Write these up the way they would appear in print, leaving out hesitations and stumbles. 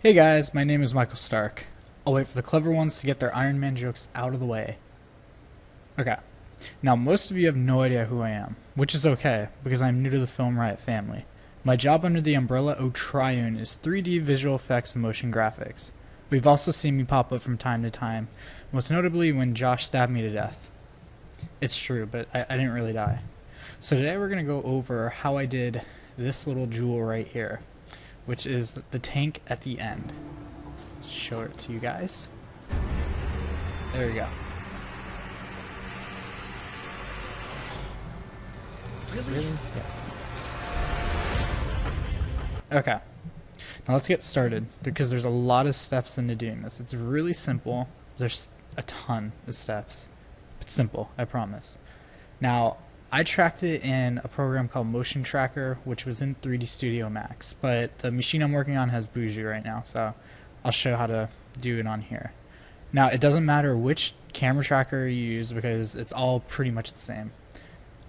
Hey guys, my name is Michael Stark. I'll wait for the clever ones to get their Iron Man jokes out of the way. Okay. Now, most of you have no idea who I am, which is okay, because I'm new to the Film Riot family. My job under the umbrella of Triune is 3D visual effects and motion graphics. But you've also seen me pop up from time to time, most notably when Josh stabbed me to death. It's true, but I didn't really die. So today we're going to go over how I did this little jewel right here, which is the tank at the end. Show it to you guys. There you go. Really? Yeah. Okay. Now let's get started, because there's a lot of steps into doing this. It's really simple. There's a ton of steps. It's simple, I promise. Now, I tracked it in a program called Motion Tracker, which was in 3D Studio Max, but the machine I'm working on has Buju right now, so I'll show how to do it on here. Now, it doesn't matter which camera tracker you use because it's all pretty much the same.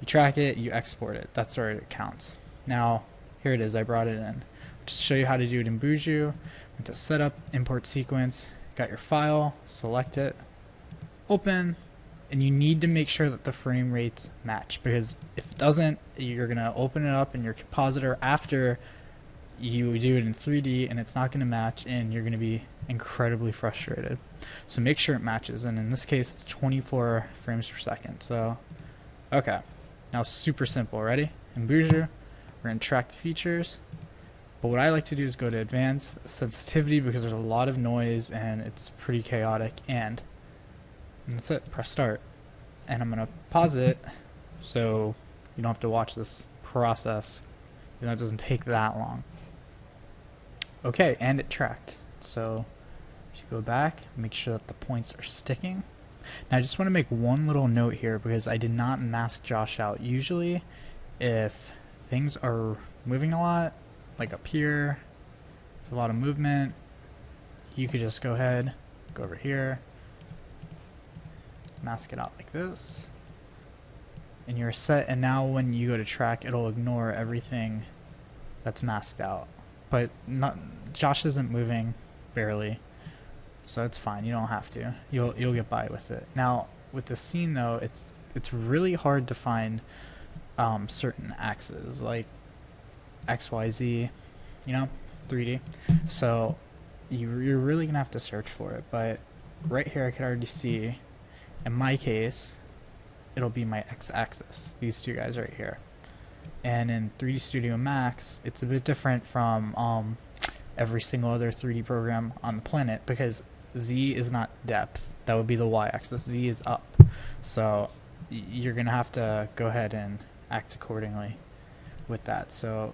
You track it, you export it. That's where it counts. Now, here it is. I brought it in. Just to show you how to do it in Buju. Went to Setup, Import Sequence, got your file, select it, open, and you need to make sure that the frame rates match, because if it doesn't, you're going to open it up in your compositor after you do it in 3D and it's not going to match, and you're going to be incredibly frustrated. So make sure it matches, and in this case it's 24 frames per second. So okay, now super simple. Ready? In Buju, we're going to track the features, but what I like to do is go to advanced sensitivity, because there's a lot of noise and it's pretty chaotic, and that's it. Press start, and I'm going to pause it so you don't have to watch this process. You know, it doesn't take that long. Okay, and it tracked. So if you go back, make sure that the points are sticking. Now I just want to make one little note here, because I did not mask Josh out. Usually if things are moving a lot, like up here, a lot of movement, you could just go ahead, go over here, mask it out like this, and you're set. And now when you go to track, it'll ignore everything that's masked out. But not, Josh isn't moving barely, so it's fine. You don't have to. You'll get by with it. Now with the scene though, it's really hard to find certain axes like XYZ, you know, 3D. So you're really gonna have to search for it. But right here, I can already see. In my case, it'll be my x-axis. These two guys right here. And in 3D Studio Max, it's a bit different from every single other 3D program on the planet, because Z is not depth. That would be the y-axis. Z is up. So you're going to have to go ahead and act accordingly with that. So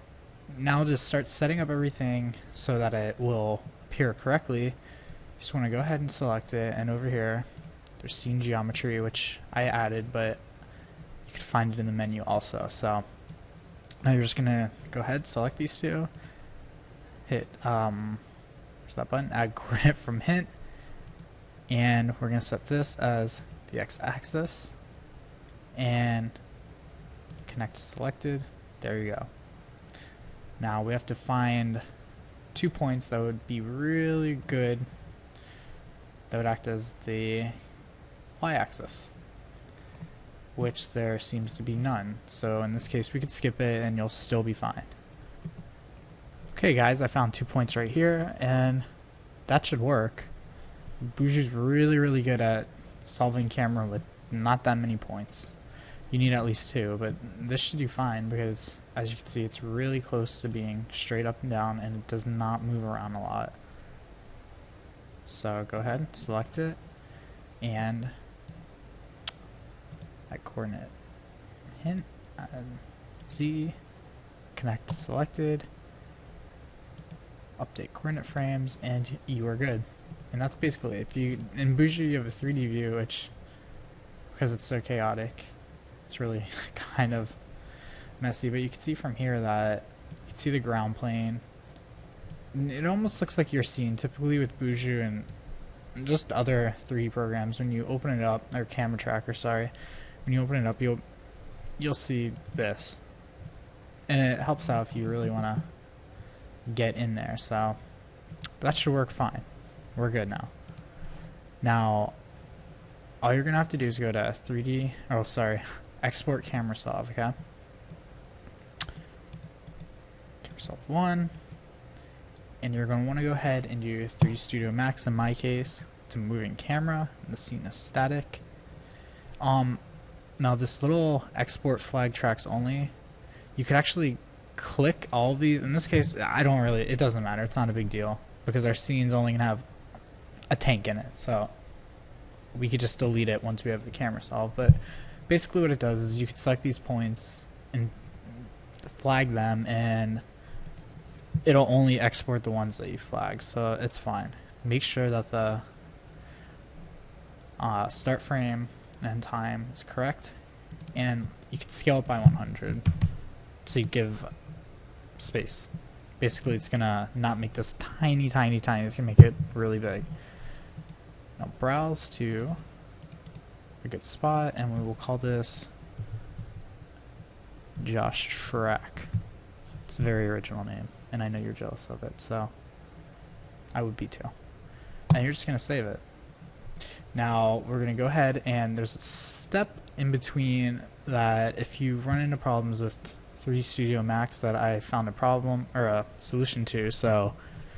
now to start setting up everything so that it will appear correctly, you just want to go ahead and select it, and over here there's scene geometry, which I added, but you can find it in the menu also. So now you're just gonna go ahead, select these two, hit where's that button? Add coordinate from hint, and we're gonna set this as the x-axis and connect to selected. There you go. Now we have to find 2 points that would be really good, that would act as the y-axis, which there seems to be none. So in this case we could skip it and you'll still be fine. Okay guys, I found 2 points right here, and that should work. Buju's really good at solving camera with not that many points. You need at least 2, but this should do fine, because as you can see, it's really close to being straight up and down, and it does not move around a lot. So go ahead, select it, and add coordinate hint, Z, connect to selected, update coordinate frames, and you are good. And that's basically it. If you, in Buju, you have a 3D view, which, because it's so chaotic, it's really kind of messy, but you can see from here that you can see the ground plane. It almost looks like you're seeing, typically with Buju and just other 3D programs, when you open it up, or camera tracker, sorry, when you open it up, you'll see this, and it helps out if you really want to get in there. So But that should work fine. We're good now. Now, all you're gonna have to do is go to 3D, oh sorry, export camera solve, okay? Camera solve 1, and you're gonna wanna go ahead and do 3D Studio Max in my case. It's a moving camera, and the scene is static. Now this little export flag tracks only, you could actually click all of these. In this case, it doesn't matter, it's not a big deal, because our scene's only gonna have a tank in it, so we could just delete it once we have the camera solved. But basically what it does is you can select these points and flag them, and it'll only export the ones that you flag, so it's fine. Make sure that the start frame and time is correct, and you can scale it by 100 so you give space. Basically it's gonna not make this tiny, it's gonna make it really big. Now browse to a good spot, and we will call this Josh Track. It's a very original name, and I know you're jealous of it, so I would be too. And you're just gonna save it. Now we're gonna go ahead, and there's a step in between that if you run into problems with 3D Studio Max that I found a problem or a solution to, so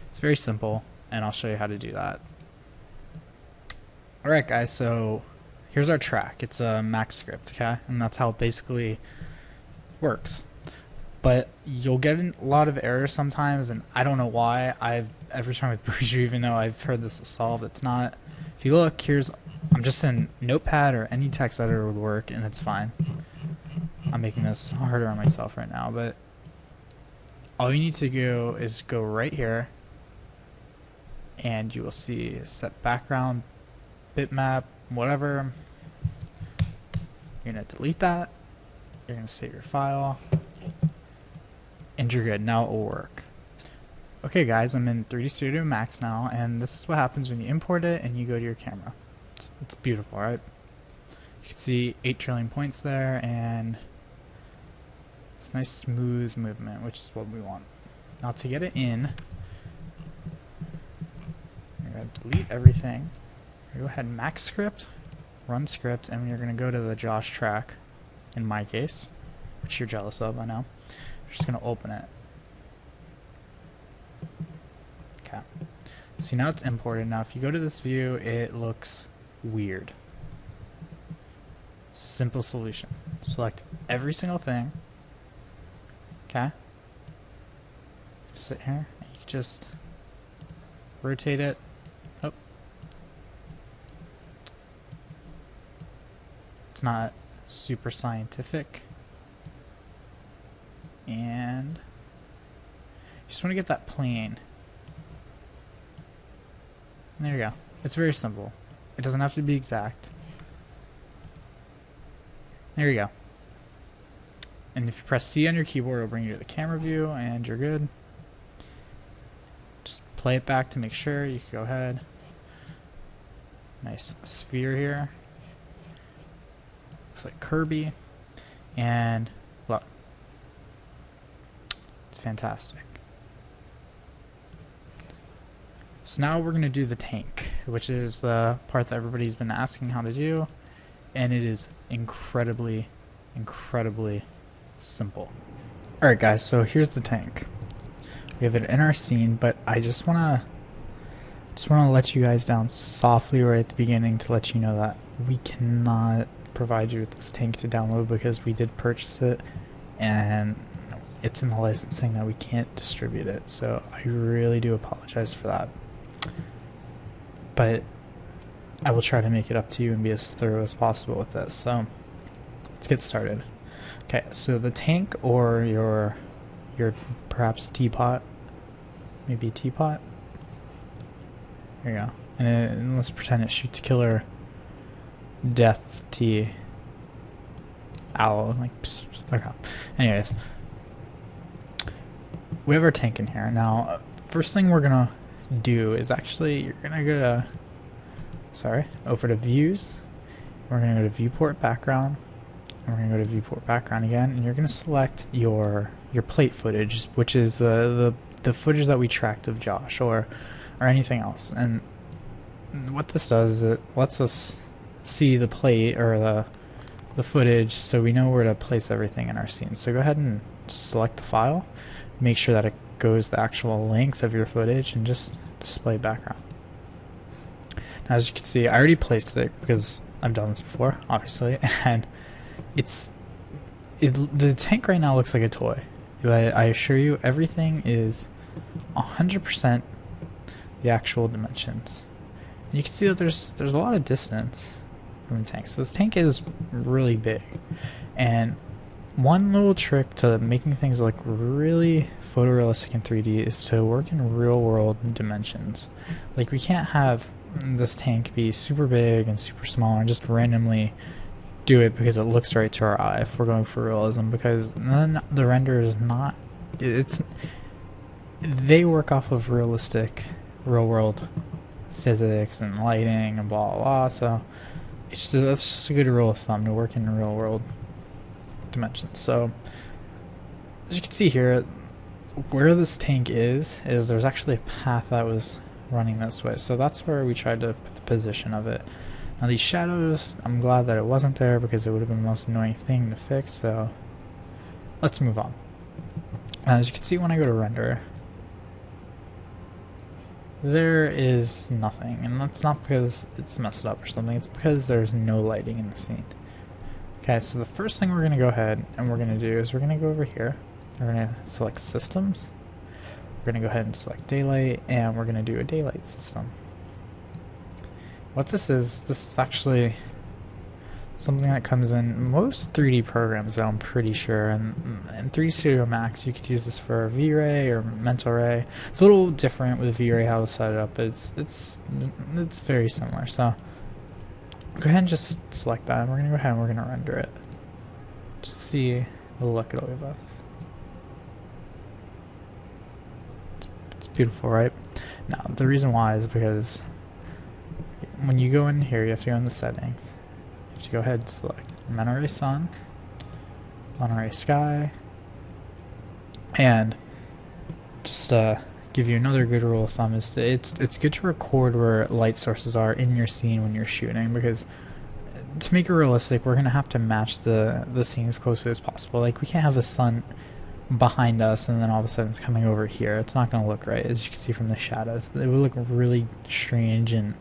it's very simple, and I'll show you how to do that. Alright guys, so here's our track. It's a Max script, okay? And that's how it basically works. But you'll get a lot of errors sometimes, and I don't know why. Every time with Bruiser, even though I've heard this is solved, it's not. If you look, I'm just in Notepad or any text editor would work, and it's fine. I'm making this harder on myself right now, but all you need to do is go right here, and you will see set background, bitmap, whatever. You're going to delete that. You're going to save your file, and you're good. Now it will work. Okay guys, I'm in 3D Studio Max now, and this is what happens when you import it and you go to your camera. It's beautiful, right? You can see 8 trillion points there, and it's nice smooth movement, which is what we want. Now to get it in, you're going to delete everything. Go ahead and Max script, run script, and you're going to go to the Josh track, in my case, which you're jealous of, I know. You're just going to open it. Okay. See, now it's imported. Now if you go to this view, it looks weird. Simple solution. Select every single thing. Okay. Sit here, and you can just rotate it. Oh. It's not super scientific. And you just want to get that plane. And there you go. It's very simple. It doesn't have to be exact. There you go. And if you press C on your keyboard, it'll bring you to the camera view, and you're good. Just play it back to make sure. You can go ahead. Nice sphere here. Looks like Kirby. And look. It's fantastic. So now we're going to do the tank, which is the part that everybody's been asking how to do, and it is incredibly simple. Alright guys, so here's the tank. We have it in our scene, but I just wanna let you guys down softly right at the beginning to let you know that we cannot provide you with this tank to download because we did purchase it, and it's in the licensing that we can't distribute it, so I really do apologize for that. But I will try to make it up to you and be as thorough as possible with this. So let's get started. Okay, so the tank, or your perhaps teapot, maybe a teapot. There you go. And let's pretend it shoots killer death tea owl. Like, okay. Anyways, we have our tank in here. Now, first thing we're gonna do is actually, you're gonna go to, over to views. We're gonna go to viewport background, and we're gonna go to viewport background again, and you're gonna select your plate footage, which is the the footage that we tracked of Josh or anything else. And what this does is it lets us see the plate or the footage, so we know where to place everything in our scene. So go ahead and select the file, make sure that it goes the actual length of your footage, and just display background. Now, as you can see, I already placed it because I've done this before, obviously, and the tank right now looks like a toy, but I assure you everything is 100% the actual dimensions. And you can see that there's a lot of distance from the tank. So this tank is really big, and one little trick to making things look really photorealistic in 3D is to work in real world dimensions. Like, we can't have this tank be super big and super small and just randomly do it because it looks right to our eye if we're going for realism, because then the render is not, they work off of realistic real world physics and lighting and blah blah blah. So that's just a good rule of thumb to work in real world dimensions. So as you can see here, where this tank is there's actually a path that was running this way, so that's where we tried to put the position of it. Now these shadows, I'm glad that it wasn't there because it would have been the most annoying thing to fix, so let's move on. As you can see, when I go to render, there is nothing, and that's not because it's messed up or something, it's because there's no lighting in the scene. Okay, so the first thing we're going to go ahead and we're going to do is we're going to go over here, we're going to select systems, we're going to go ahead and select daylight, and we're going to do a daylight system. What this is actually something that comes in most 3D programs, though, I'm pretty sure. And in 3D Studio Max, you could use this for V-Ray or Mental Ray. It's a little different with V-Ray how to set it up, but it's very similar. So go ahead and just select that, and we're going to go ahead and we're going to render it. Just see the look it'll give us. It's beautiful, right? Now, the reason why is because when you go in here, you have to go in the settings. You have to go ahead and select Monterey Sun, Monterey Sky, and just give you another good rule of thumb is it's good to record where light sources are in your scene when you're shooting, because to make it realistic, we're gonna have to match the scene as closely as possible. Like, we can't have the sun behind us and then all of a sudden it's coming over here. It's not gonna look right, as you can see from the shadows. It would look really strange and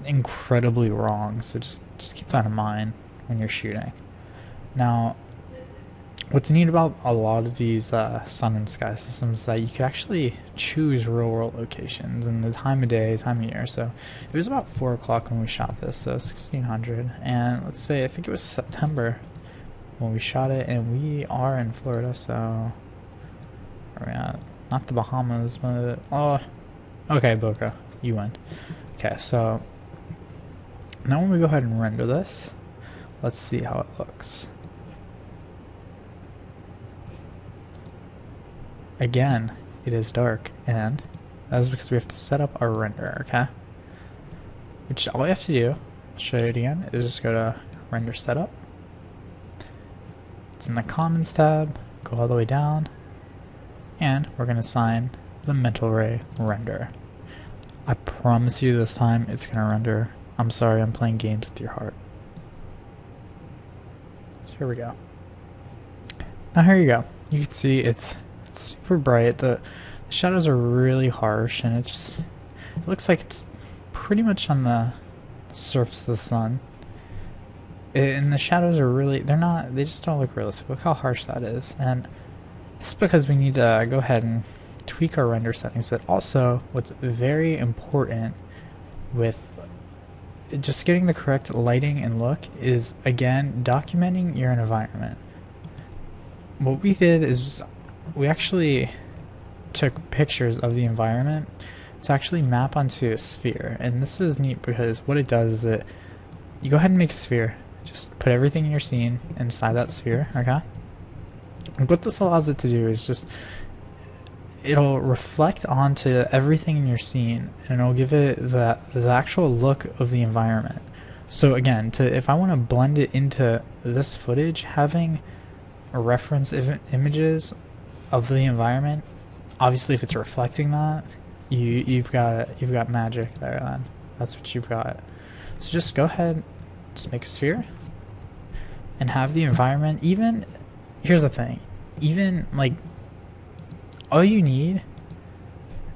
incredibly wrong, so just keep that in mind when you're shooting. Now, what's neat about a lot of these sun and sky systems is that you can actually choose real world locations and the time of day, time of year. So it was about 4 o'clock when we shot this, so 1600, and let's say I think it was September when we shot it, and we are in Florida, so where are we at? Not the Bahamas, but oh, okay, Boca, you win. Okay, so now when we go ahead and render this, let's see how it looks. Again, it is dark, and that is because we have to set up our render, okay? Which all we have to do, I'll show you it again, is just go to Render Setup. It's in the Commons tab, go all the way down, and we're going to assign the Mental Ray Render. I promise you this time it's going to render. I'm sorry, I'm playing games with your heart. So here we go. Now here you go. You can see it's super bright. The shadows are really harsh, and it looks like it's pretty much on the surface of the sun. And the shadows are really, they just don't look realistic. Look how harsh that is. And this is because we need to go ahead and tweak our render settings, but also what's very important with just getting the correct lighting and look is, again, documenting your environment. What we did is we actually took pictures of the environment to actually map onto a sphere, and this is neat because what it does is you go ahead and make a sphere, just put everything in your scene inside that sphere, okay? And what this allows it to do is just it'll reflect onto everything in your scene, and it'll give it the actual look of the environment. So again, if I want to blend it into this footage, having a reference images of the environment obviously if it's reflecting that, you've got magic there. Then that's what you've got. So just go ahead, just make a sphere, and have the environment. Even here's the thing, even like all you need.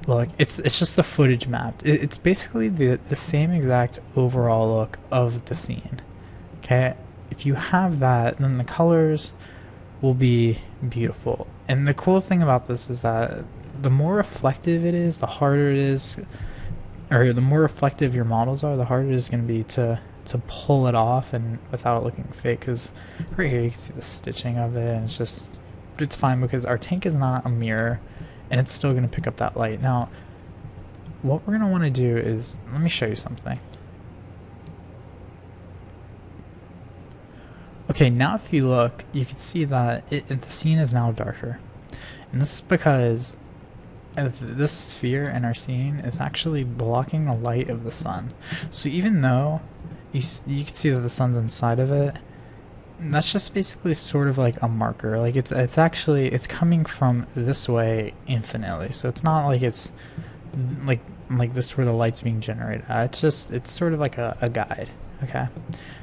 Look, it's just the footage mapped. It's basically the same exact overall look of the scene. Okay, if you have that, then the colors will be beautiful. And the cool thing about this is that the more reflective it is, the harder it is, or the more reflective your models are, the harder it is going to be to pull it off and without it looking fake. Because right here you can see the stitching of it, and it's fine because our tank is not a mirror, and it's still going to pick up that light. Now, what we're going to want to do is, let me show you something. Okay, now if you look, you can see that the scene is now darker. And this is because this sphere in our scene is actually blocking the light of the sun. So even though you can see that the sun's inside of it, that's just basically sort of like a marker. Like it's coming from this way infinitely. So it's not like it's like this where the light's being generated. It's sort of like a guide. Okay.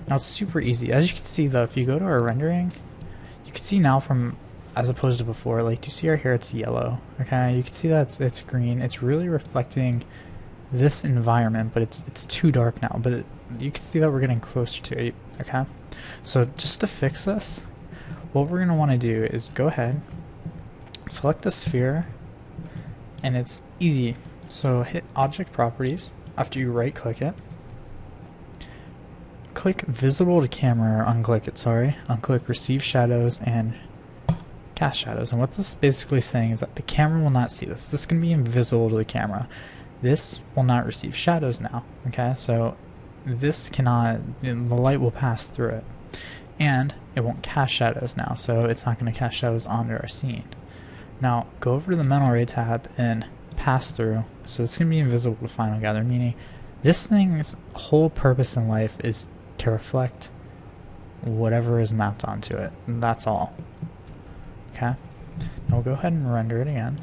Now it's super easy. As you can see though, if you go to our rendering, you can see now from as opposed to before, like you see right here it's yellow. Okay, you can see that it's green. It's really reflecting this environment, but it's too dark now. But you can see that we're getting closer to it. Okay, so just to fix this, what we're gonna want to do is go ahead, select the sphere, and it's easy. So hit Object Properties after you right click it. Click Visible to Camera, or unclick it, sorry. Unclick Receive Shadows and Cast Shadows. And what this is basically saying is that the camera will not see this. This can be invisible to the camera. This will not receive shadows now. Okay, so this cannot, the light will pass through it. And it won't cast shadows now, so it's not going to cast shadows onto our scene. Now, go over to the Mental Ray tab and pass through. So it's going to be invisible to Final Gather, meaning this thing's whole purpose in life is to reflect whatever is mapped onto it. And that's all. Okay. Now we'll go ahead and render it again.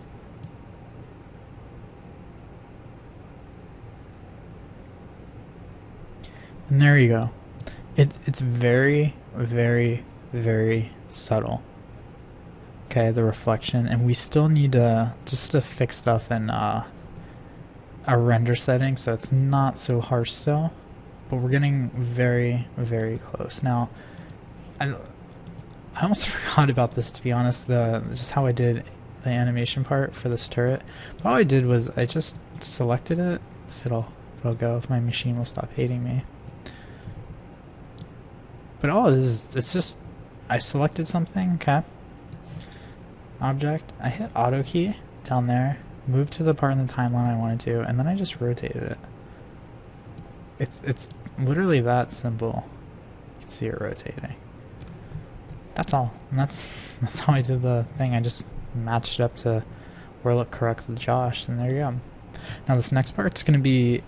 And there you go. It's very, very, very subtle. Okay, the reflection, and we still need to fix stuff in our render setting so it's not so harsh still. But we're getting very, very close. Now, I almost forgot about this, to be honest, just how I did the animation part for this turret. But all I did was I just selected it, if it'll go, if my machine will stop hating me. But all it is, it's just, I selected something, okay, object, I hit auto key down there, moved to the part in the timeline I wanted to, and then I just rotated it. It's literally that simple. You can see it rotating. That's all. And that's how I did the thing. I just matched it up to where it looked correct with Josh, and there you go. Now this next part's gonna be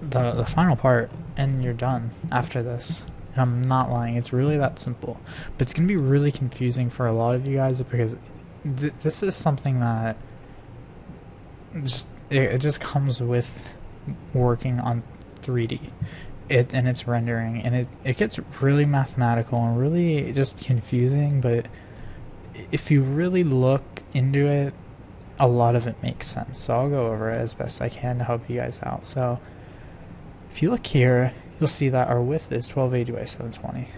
the final part, and you're done after this. And I'm not lying, it's really that simple. But it's gonna be really confusing for a lot of you guys because this is something that it just comes with working on 3D. And it's rendering, and it gets really mathematical and really just confusing, but if you really look into it, a lot of it makes sense. So I'll go over it as best I can to help you guys out. So if you look here, you'll see that our width is 1280 by 720,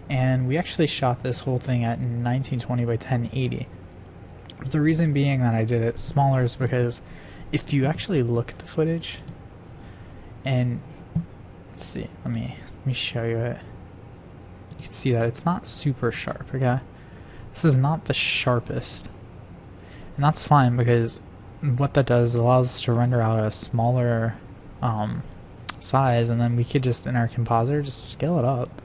and we actually shot this whole thing at 1920 by 1080. But the reason being that I did it smaller is because if you actually look at the footage, and let's see, let me show you it. You can see that it's not super sharp, okay? This is not the sharpest. And that's fine because what that does allows us to render out a smaller size, and then we could just, in our compositor, just scale it up.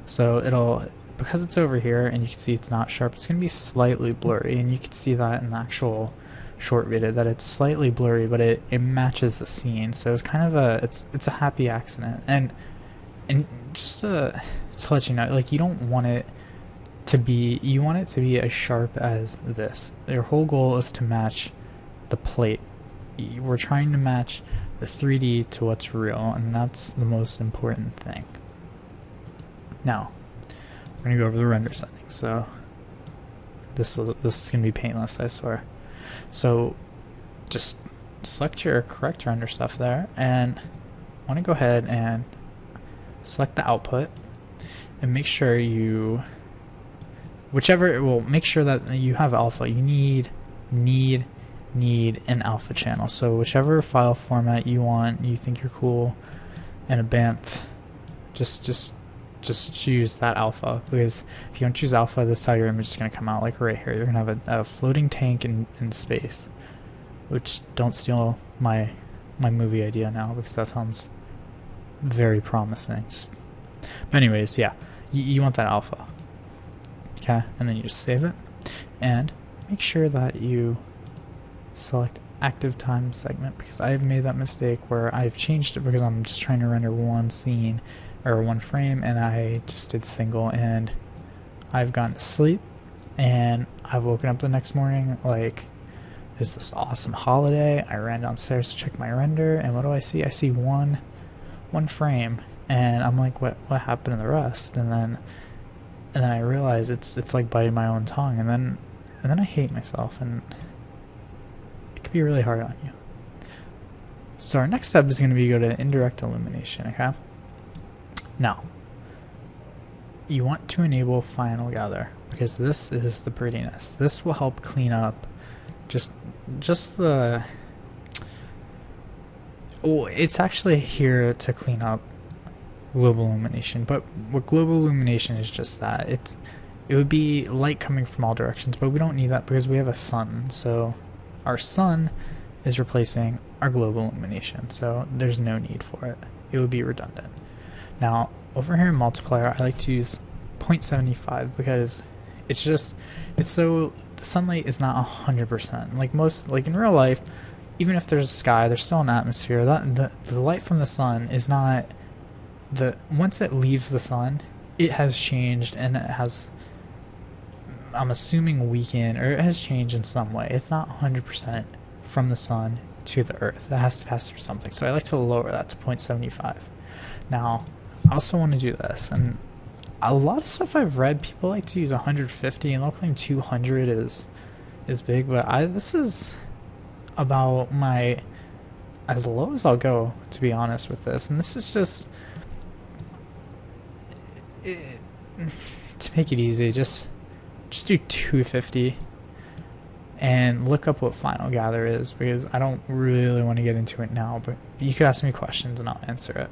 So it'll, because it's over here and you can see it's not sharp, it's going to be slightly blurry, and you can see that in the actual short video that it's slightly blurry, but it matches the scene, so it's kind of it's a happy accident. And just to let you know, like, you don't want it to be, you want it to be as sharp as this. Your whole goal is to match the plate. We're trying to match the 3D to what's real, and that's the most important thing. Now, we're going to go over the render settings. So this is going to be painless, I swear. So just select your correct render stuff there, and I want to go ahead and select the output and make sure you, make sure that you have alpha. You need an alpha channel. So whichever file format you want, you think you're cool, and a BAMF, just choose that alpha, because if you don't choose alpha, this is how your image is going to come out, like right here. You're going to have a floating tank in space, which, don't steal my movie idea now, because that sounds very promising. But anyways, yeah, you want that alpha. Okay, and then you just save it, and make sure that you select active time segment, because I have made that mistake where I've changed it because I'm just trying to render one scene or one frame, and I just did single, and I've gone to sleep, and I've woken up the next morning like, there's this awesome holiday. I ran downstairs to check my render, and what do I see? I see one frame, and I'm like, what happened to the rest? And then I realize it's like biting my own tongue, and then I hate myself, and it could be really hard on you. So our next step is going to be go to indirect illumination. Okay. Now, you want to enable final gather, because this is the prettiness. This will help clean up just the. Oh, it's actually here to clean up global illumination, but what global illumination is just that. It would be light coming from all directions, but we don't need that because we have a sun. So our sun is replacing our global illumination, so there's no need for it. It would be redundant. Now, over here in multiplier, I like to use 0.75 because the sunlight is not 100%. Like in real life, even if there's a sky, there's still an atmosphere. The light from the sun is not once it leaves the sun, it has changed, and it has, I'm assuming, weakened, or it has changed in some way. It's not 100% from the sun to the earth. It has to pass through something. So I like to lower that to 0.75. Now, I also want to do this, and a lot of stuff I've read, people like to use 150, and they'll claim 200 is big, but this is about as low as I'll go, to be honest with this. And this is just to make it easy, just do 250 and look up what final gather is, because I don't really want to get into it now, but you could ask me questions and I'll answer it.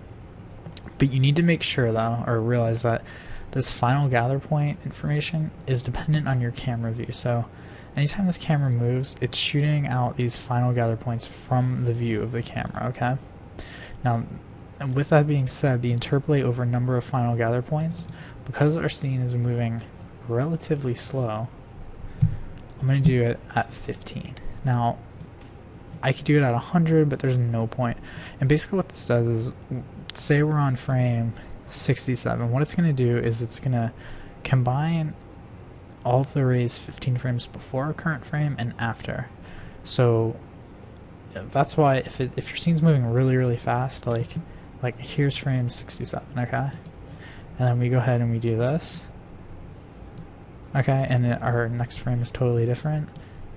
But you need to make sure, though, or realize that this final gather point information is dependent on your camera view. So anytime this camera moves, it's shooting out these final gather points from the view of the camera, okay? Now, with that being said, the interpolate over number of final gather points, because our scene is moving relatively slow, I'm going to do it at 15. Now, I could do it at 100, but there's no point. And basically what this does is, say we're on frame 67, what it's going to do is it's going to combine all of the rays 15 frames before our current frame and after. So that's why if your scene's moving really fast, like here's frame 67, okay, and then we go ahead and we do this, okay, and our next frame is totally different,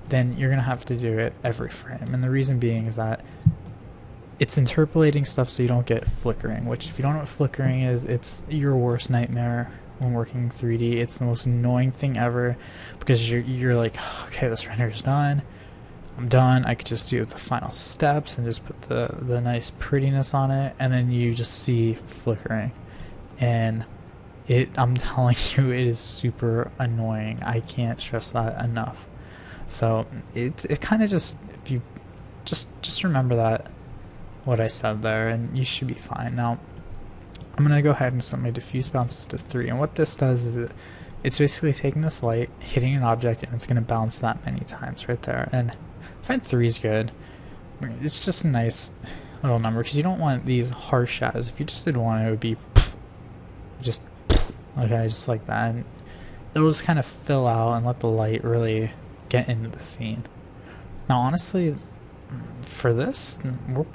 then you're gonna have to do it every frame. And the reason being is that it's interpolating stuff so you don't get flickering, which, if you don't know what flickering is, it's your worst nightmare when working 3D. It's the most annoying thing ever, because you're like, okay, this render is done, I'm done, I could just do the final steps and just put the nice prettiness on it, and then you just see flickering, and I'm telling you, it is super annoying. I can't stress that enough. So it kind of just, if you just remember that, what I said there, and you should be fine. Now I'm gonna go ahead and set my diffuse bounces to 3, and what this does is it's basically taking this light, hitting an object, and it's gonna bounce that many times right there. And I find 3 is good. It's just a nice little number, because you don't want these harsh shadows. If you just did 1, it would be just okay, just like that, and it'll just kind of fill out and let the light really get into the scene. Now honestly, for this,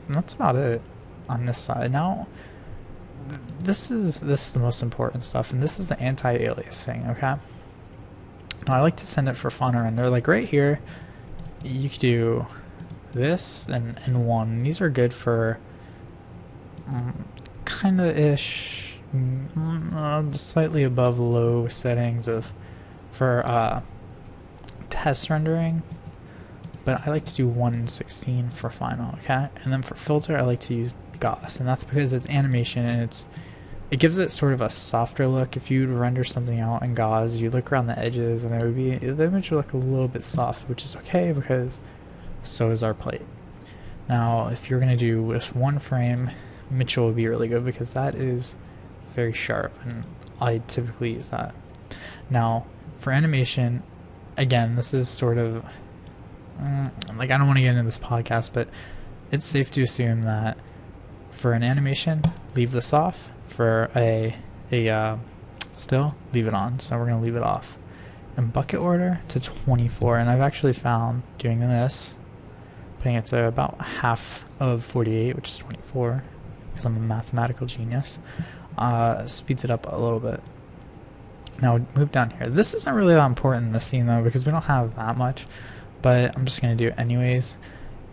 that's about it on this side. Now, this is the most important stuff, and this is the anti-aliasing, okay? Now, I like to send it for final render. Like right here, you could do this and one. These are good for kind of ish, slightly above low settings for test rendering. But I like to do 1:16 for final, okay? And then for filter, I like to use Gauss, and that's because it's animation and it gives it sort of a softer look. If you render something out in Gauss, you look around the edges, and the image would look a little bit soft, which is okay because so is our plate. Now, if you're gonna do just one frame, Mitchell would be really good because that is very sharp, and I typically use that. Now, for animation, again, this is sort of like, I don't want to get into this podcast, but it's safe to assume that for an animation, leave this off. For a still, leave it on. So we're going to leave it off. And bucket order to 24. And I've actually found doing this, putting it to about half of 48, which is 24, because I'm a mathematical genius, speeds it up a little bit. Now move down here. This isn't really that important in the scene though, because we don't have that much, but I'm just going to do it anyways.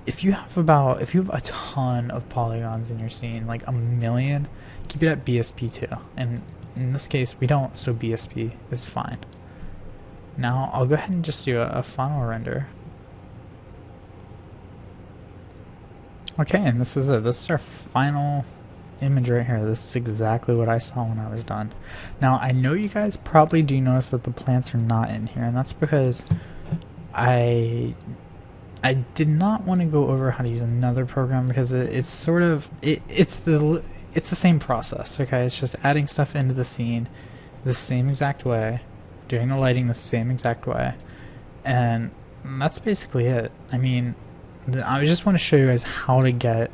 If you have a ton of polygons in your scene, like a million, keep it at BSP2. And in this case, we don't, so BSP is fine. Now, I'll go ahead and just do a final render. Okay, and this is it. This is our final image right here. This is exactly what I saw when I was done. Now, I know you guys probably do notice that the plants are not in here, and that's because I did not want to go over how to use another program because it's sort of it's the same process. Okay, it's just adding stuff into the scene the same exact way, doing the lighting the same exact way, and that's basically it. I mean, I just want to show you guys how to get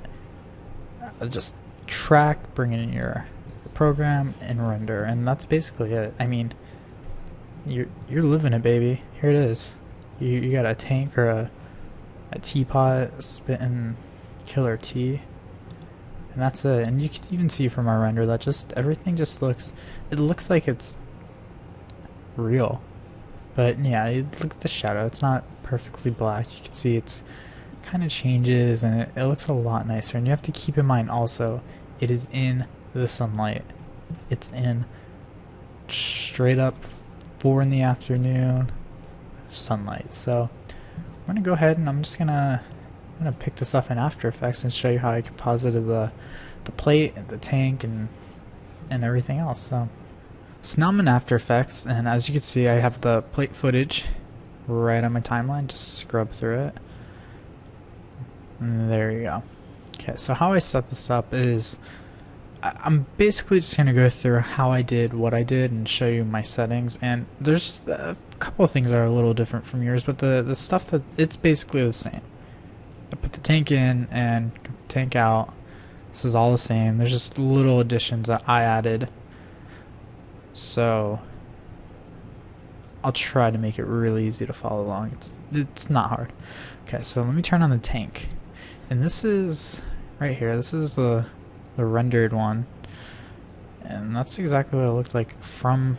just track, bring in your program, and render, and that's basically it. I mean, you're living it, baby. Here it is. You got a tank or a teapot spitting killer tea, and that's it. And you can even see from our render that just everything just looks like it's real. But yeah, look at the shadow. It's not perfectly black. You can see it's kind of changes, and it looks a lot nicer. And you have to keep in mind also, it is in the sunlight. It's in straight up 4 in the afternoon sunlight. So I'm gonna go ahead and I'm gonna pick this up in After Effects and show you how I composited the plate and the tank and everything else. So now I'm in After Effects, and as you can see, I have the plate footage right on my timeline. Just scrub through it. And there you go. Okay, so how I set this up is I'm basically just going to go through how I did what I did and show you my settings, and there's a couple of things that are a little different from yours, but the stuff that it's basically the same. I put the tank in and the tank out. This is all the same. There's just little additions that I added, so I'll try to make it really easy to follow along. It's not hard. Okay, so let me turn on the tank, and this is right here. This is the rendered one, and that's exactly what it looked like from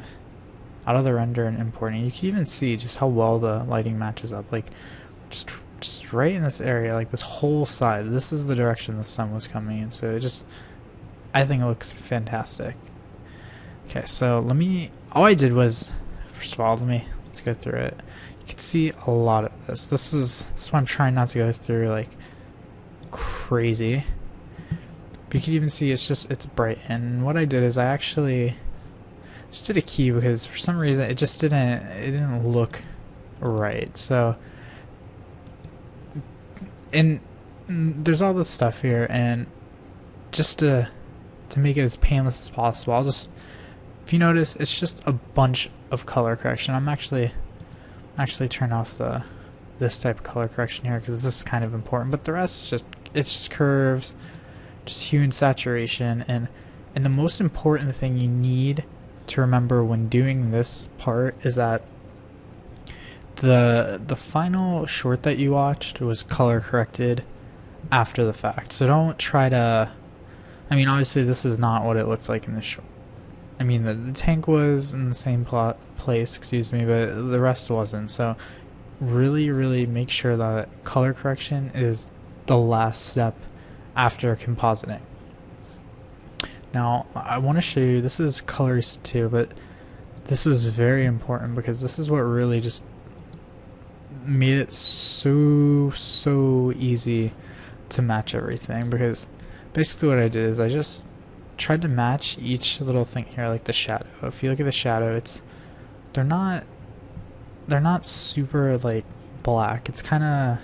out of the render and importing. You can even see just how well the lighting matches up, like just right in this area, like this whole side. This is the direction the sun was coming in, so I think it looks fantastic. Okay, so all I did was, first of all, let's go through it. You can see a lot of this. This is why I'm trying not to go through like crazy. You can even see it's bright, and what I did is I actually just did a key because for some reason it didn't look right. So, and there's all this stuff here, and just to make it as painless as possible, if you notice, it's just a bunch of color correction. I'm actually turn off this type of color correction here because this is kind of important, but the rest it's just curves, just hue and saturation, and the most important thing you need to remember when doing this part is that the final short that you watched was color corrected after the fact. So don't try to, I mean, obviously this is not what it looked like in the show. I mean, the tank was in the same place, excuse me, but the rest wasn't. So really, really make sure that color correction is the last step after compositing. Now, I want to show you, this is colors too, but this was very important because this is what really just made it so easy to match everything. Because basically what I did is I just tried to match each little thing here, like the shadow. If you look at the shadow, they're not super like black. It has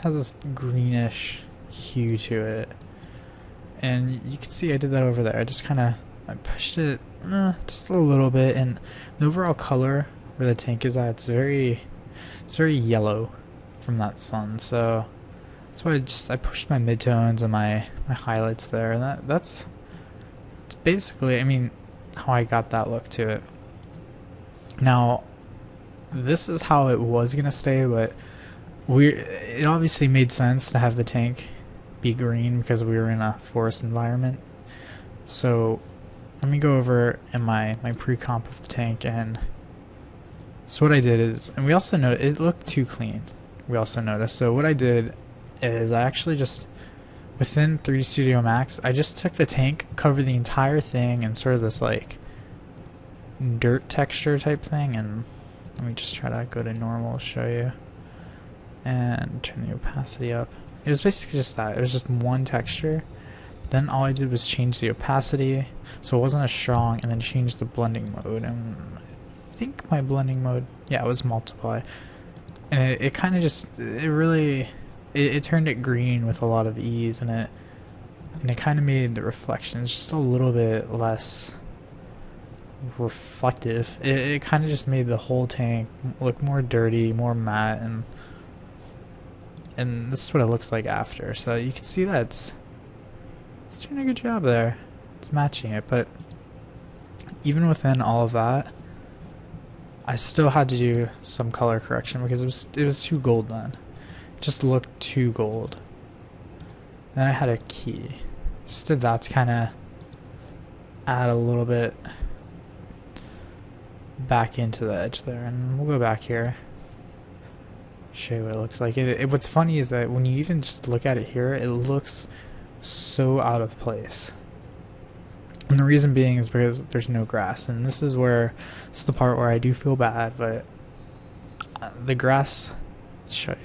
this greenish hue to it, and you can see I did that over there. I pushed it just a little bit, and the overall color where the tank is at, it's very yellow from that sun. So that's why I pushed my midtones and my highlights there, and that's basically, I mean, how I got that look to it. Now, this is how it was gonna stay, but it obviously made sense to have the tank be green because we were in a forest environment. So let me go over in my pre-comp of the tank, and so what I did is, and we also noticed it looked too clean. We also noticed. So what I did is I actually just, within 3D Studio Max, I just took the tank, covered the entire thing in sort of this like dirt texture type thing, and let me just try to go to normal to show you and turn the opacity up. It was basically just that. It was just one texture. Then all I did was change the opacity so it wasn't as strong, and then change the blending mode. And I think my blending mode, yeah, it was multiply. And it kind of just, it turned it green with a lot of ease, and it kind of made the reflections just a little bit less reflective. It kind of just made the whole tank look more dirty, more matte, and this is what it looks like after. So you can see that it's doing a good job there. It's matching it, but even within all of that, I still had to do some color correction because it was too gold then. It just looked too gold. Then I had a key. Just did that to kind of add a little bit back into the edge there, and we'll go back here, show you what it looks like. What's funny is that when you even just look at it here, it looks so out of place, and the reason being is because there's no grass. And this is the part where I do feel bad, but the grass, let's show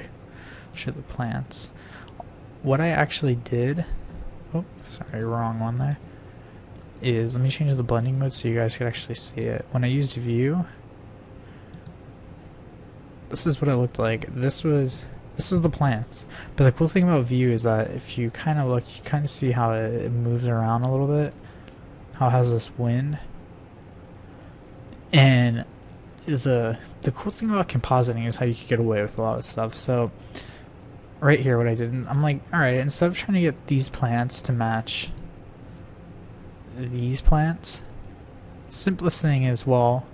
the plants. What I actually did, oh sorry, wrong one there, is, let me change the blending mode so you guys can actually see it. When I used view, this is what it looked like. This was the plants. But the cool thing about view is that if you kind of look, you kind of see how it moves around a little bit, how it has this wind. And the cool thing about compositing is how you can get away with a lot of stuff. So right here, what I did, I'm like, alright, instead of trying to get these plants to match these plants, simplest thing is, well,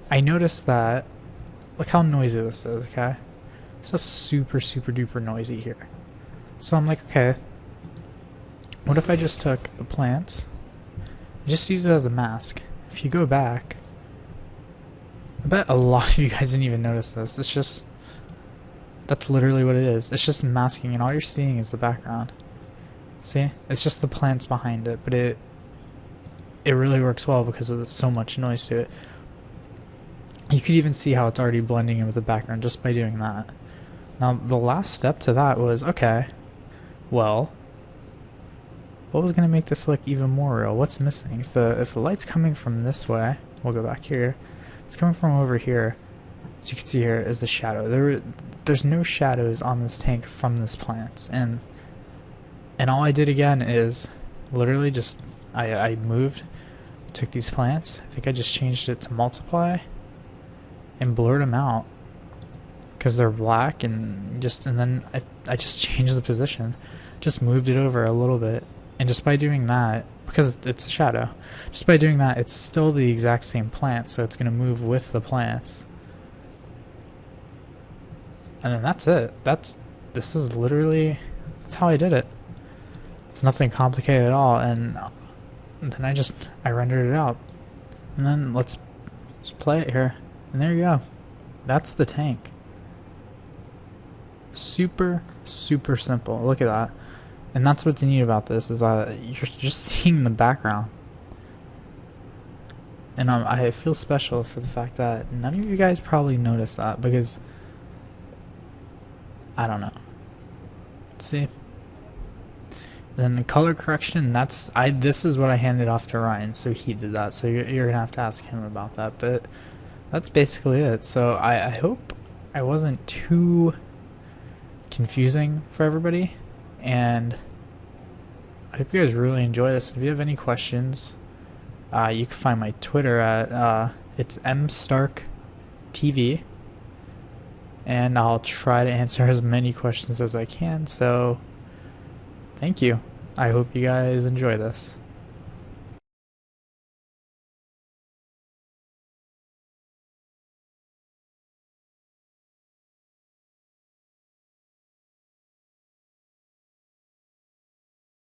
I noticed that, look how noisy this is, okay? Stuff's super duper noisy here. So I'm like, okay, what if I just took the plants, just use it as a mask? If you go back, I bet a lot of you guys didn't even notice this. It's just, that's literally what it is. It's just masking, and all you're seeing is the background. See? It's just the plants behind it, but it really works well because there's so much noise to it. You could even see how it's already blending in with the background just by doing that. Now, the last step to that was, okay, well, what was going to make this look even more real? What's missing? If the light's coming from this way, we'll go back here. It's coming from over here. As you can see here is the shadow. There's no shadows on this tank from this plants, and all I did again is literally just I moved, took these plants. I think I just changed it to multiply and blurred them out because they're black, and then I just changed the position, just moved it over a little bit, and just by doing that, because it's a shadow, just by doing that, it's still the exact same plant, so it's going to move with the plants. And then that's it. That's this is literally, that's how I did it. It's nothing complicated at all, and then I rendered it out. And then let's play it here. And there you go. That's the tank. Super, super simple. Look at that. And that's what's neat about this, is that you're just seeing the background. And I feel special for the fact that none of you guys probably noticed that, because I don't know. Let's see. Then the color correction, this is what I handed off to Ryan, so he did that. So you're gonna have to ask him about that. But that's basically it. So I hope I wasn't too confusing for everybody, and I hope you guys really enjoy this. If you have any questions, you can find my Twitter at it's mstarktv, and I'll try to answer as many questions as I can. So thank you. I hope you guys enjoy this.